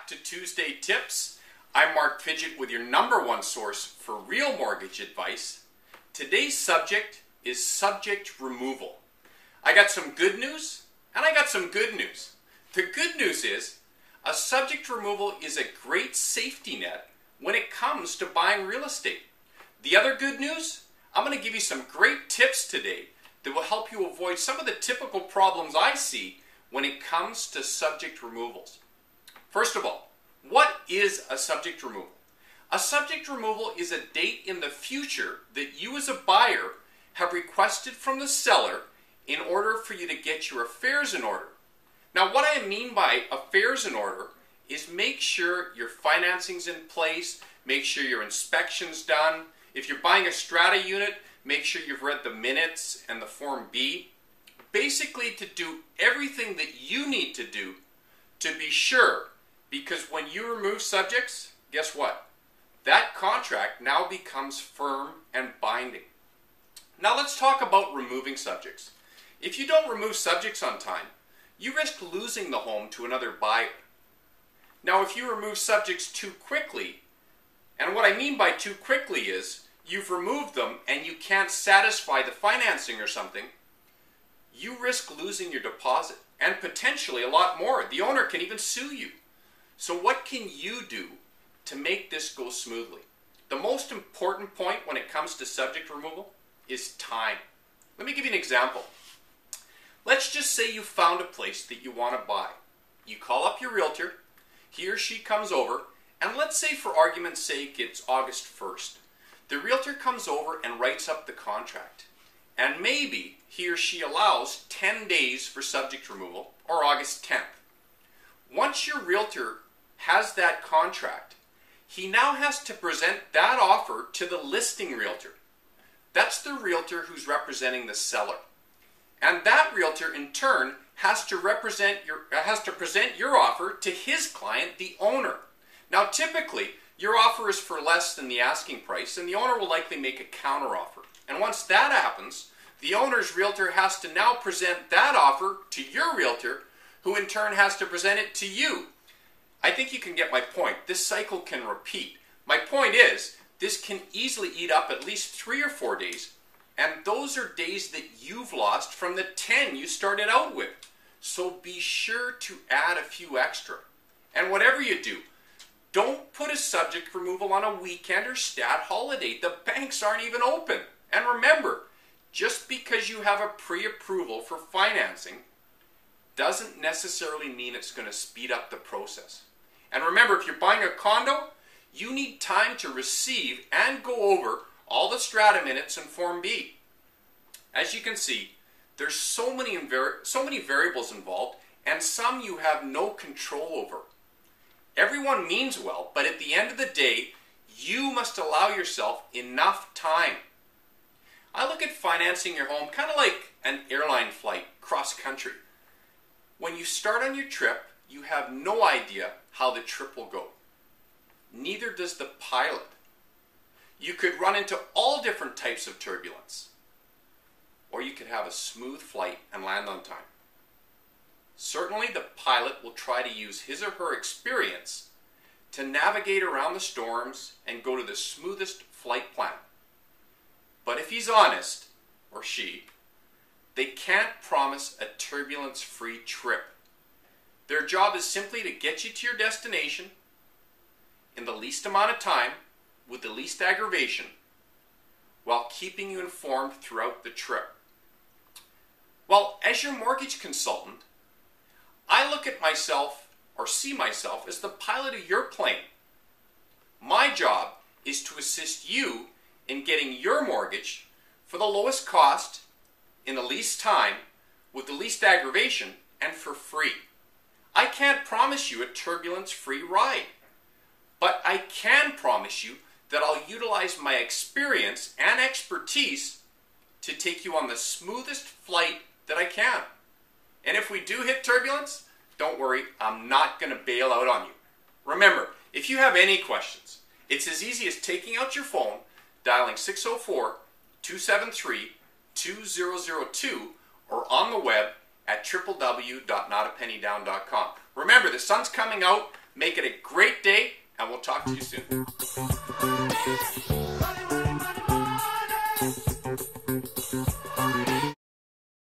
to Tuesday Tips. I'm Mark Fidgett with your #1 source for real mortgage advice. Today's subject is subject removal. I got some good news and I got some good news. The good news is a subject removal is a great safety net when it comes to buying real estate. The other good news, I'm going to give you some great tips today that will help you avoid some of the typical problems I see when it comes to subject removals. First of all, what is a subject removal? A subject removal is a date in the future that you as a buyer have requested from the seller in order for you to get your affairs in order. Now, what I mean by affairs in order is make sure your financing's in place, make sure your inspection's done. If you're buying a strata unit, make sure you've read the minutes and the Form B. Basically, to do everything that you need to do to be sure, because when you remove subjects, guess what? That contract now becomes firm and binding. Now let's talk about removing subjects. If you don't remove subjects on time, you risk losing the home to another buyer. Now if you remove subjects too quickly, and what I mean by too quickly is you've removed them and you can't satisfy the financing or something, you risk losing your deposit and potentially a lot more. The owner can even sue you. So what can you do to make this go smoothly? The most important point when it comes to subject removal is time. Let me give you an example. Let's just say you found a place that you want to buy. You call up your realtor, he or she comes over, and let's say for argument's sake it's August 1st. The realtor comes over and writes up the contract. And maybe he or she allows 10 days for subject removal, or August 10th. Once your realtor has that contract, he now has to present that offer to the listing realtor. That's the realtor who's representing the seller. And that realtor in turn has to present your offer to his client, the owner. Now typically, your offer is for less than the asking price, and the owner will likely make a counteroffer. And once that happens, the owner's realtor has to now present that offer to your realtor, who in turn has to present it to you. I think you can get my point. This cycle can repeat. My point is, this can easily eat up at least 3 or 4 days, and those are days that you've lost from the 10 you started out with. So be sure to add a few extra. And whatever you do, don't put a subject removal on a weekend or stat holiday. The banks aren't even open. And remember, just because you have a pre-approval for financing doesn't necessarily mean it's going to speed up the process. And remember, if you're buying a condo, you need time to receive and go over all the strata minutes and Form B. As you can see, there's so many variables involved, and some you have no control over. Everyone means well, but at the end of the day, you must allow yourself enough time. I look at financing your home kind of like an airline flight cross-country. When you start on your trip, you have no idea how the trip will go. Neither does the pilot. You could run into all different types of turbulence, or you could have a smooth flight and land on time. Certainly the pilot will try to use his or her experience to navigate around the storms and go to the smoothest flight plan. But if he's honest, or she, they can't promise a turbulence-free trip. Their job is simply to get you to your destination in the least amount of time, with the least aggravation, while keeping you informed throughout the trip. Well, as your mortgage consultant, I look at myself, or see myself, as the pilot of your plane. My job is to assist you in getting your mortgage for the lowest cost, in the least time, with the least aggravation, and for free. I can't promise you a turbulence-free ride, but I can promise you that I'll utilize my experience and expertise to take you on the smoothest flight that I can. And if we do hit turbulence, don't worry, I'm not going to bail out on you. Remember, if you have any questions, it's as easy as taking out your phone, dialing 604-273-2002, or on the web at www.notapennydown.com. Remember, the sun's coming out. Make it a great day, and we'll talk to you soon.